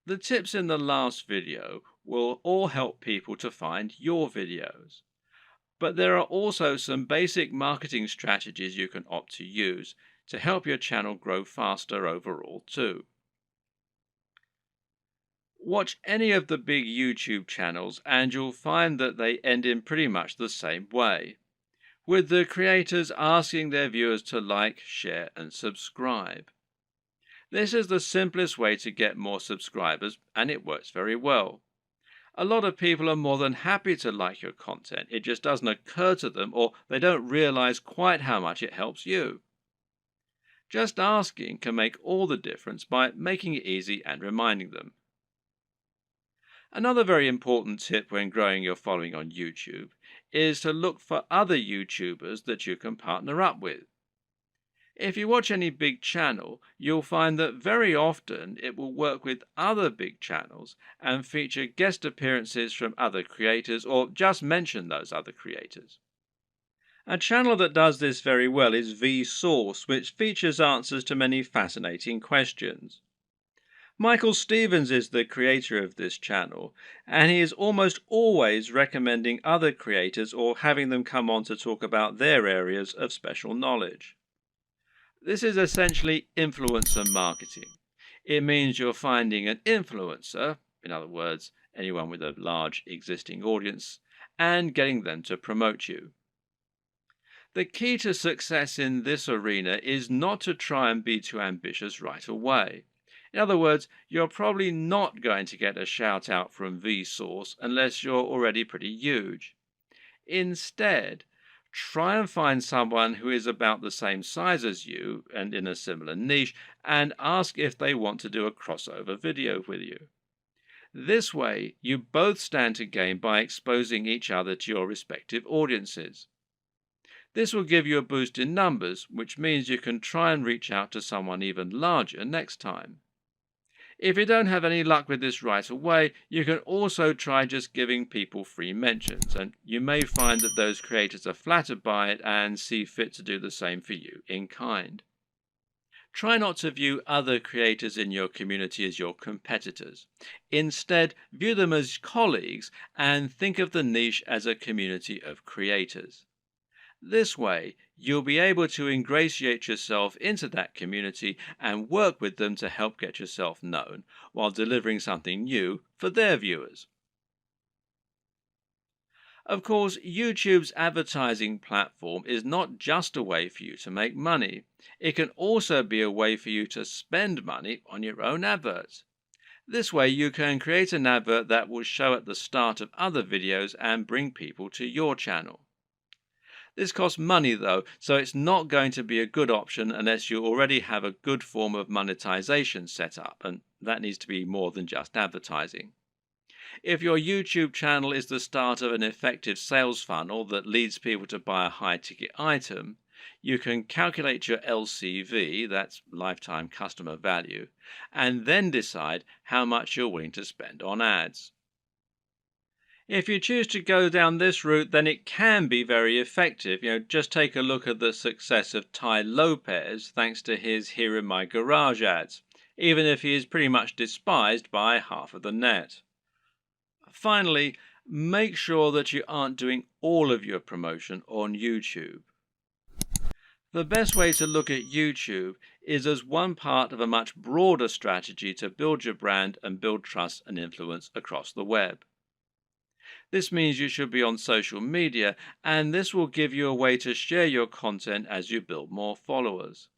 The tips in the last video will all help people to find your videos. But there are also some basic marketing strategies you can opt to use to help your channel grow faster overall too. Watch any of the big YouTube channels and you'll find that they end in pretty much the same way, with the creators asking their viewers to like, share, and subscribe. This is the simplest way to get more subscribers, and it works very well. A lot of people are more than happy to like your content. It just doesn't occur to them, or they don't realize quite how much it helps you. Just asking can make all the difference by making it easy and reminding them. Another very important tip when growing your following on YouTube is to look for other YouTubers that you can partner up with. If you watch any big channel, you'll find that very often it will work with other big channels and feature guest appearances from other creators or just mention those other creators. A channel that does this very well is Vsauce, which features answers to many fascinating questions. Michael Stevens is the creator of this channel, and he is almost always recommending other creators or having them come on to talk about their areas of special knowledge. This is essentially influencer marketing. It means you're finding an influencer, in other words, anyone with a large existing audience, and getting them to promote you. The key to success in this arena is not to try and be too ambitious right away. In other words, you're probably not going to get a shout out from Vsauce unless you're already pretty huge. Instead, try and find someone who is about the same size as you and in a similar niche and ask if they want to do a crossover video with you. This way, you both stand to gain by exposing each other to your respective audiences. This will give you a boost in numbers, which means you can try and reach out to someone even larger next time. If you don't have any luck with this right away, you can also try just giving people free mentions, and you may find that those creators are flattered by it and see fit to do the same for you in kind. Try not to view other creators in your community as your competitors. Instead, view them as colleagues and think of the niche as a community of creators. This way, you'll be able to ingratiate yourself into that community and work with them to help get yourself known while delivering something new for their viewers. Of course, YouTube's advertising platform is not just a way for you to make money. It can also be a way for you to spend money on your own adverts. This way, you can create an advert that will show at the start of other videos and bring people to your channel. This costs money though, so it's not going to be a good option unless you already have a good form of monetization set up, and that needs to be more than just advertising. If your YouTube channel is the start of an effective sales funnel that leads people to buy a high ticket item, you can calculate your LCV, that's lifetime customer value, and then decide how much you're willing to spend on ads. If you choose to go down this route, then it can be very effective. Just take a look at the success of Tai Lopez thanks to his Here in My Garage ads, even if he is pretty much despised by half of the net. Finally, make sure that you aren't doing all of your promotion on YouTube. The best way to look at YouTube is as one part of a much broader strategy to build your brand and build trust and influence across the web. This means you should be on social media, and this will give you a way to share your content as you build more followers.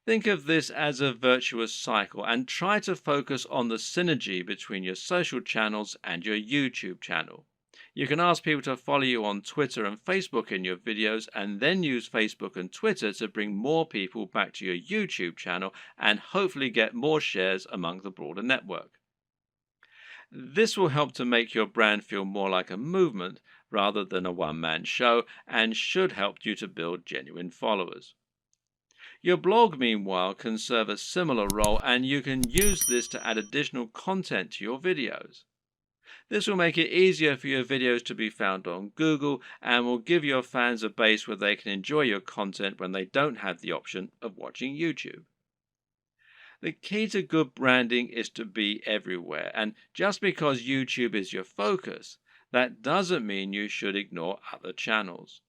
Think of this as a virtuous cycle and try to focus on the synergy between your social channels and your YouTube channel. You can ask people to follow you on Twitter and Facebook in your videos and then use Facebook and Twitter to bring more people back to your YouTube channel and hopefully get more shares among the broader network. This will help to make your brand feel more like a movement rather than a one-man show and should help you to build genuine followers. Your blog, meanwhile, can serve a similar role, and you can use this to add additional content to your videos. This will make it easier for your videos to be found on Google and will give your fans a base where they can enjoy your content when they don't have the option of watching YouTube. The key to good branding is to be everywhere, and just because YouTube is your focus, that doesn't mean you should ignore other channels.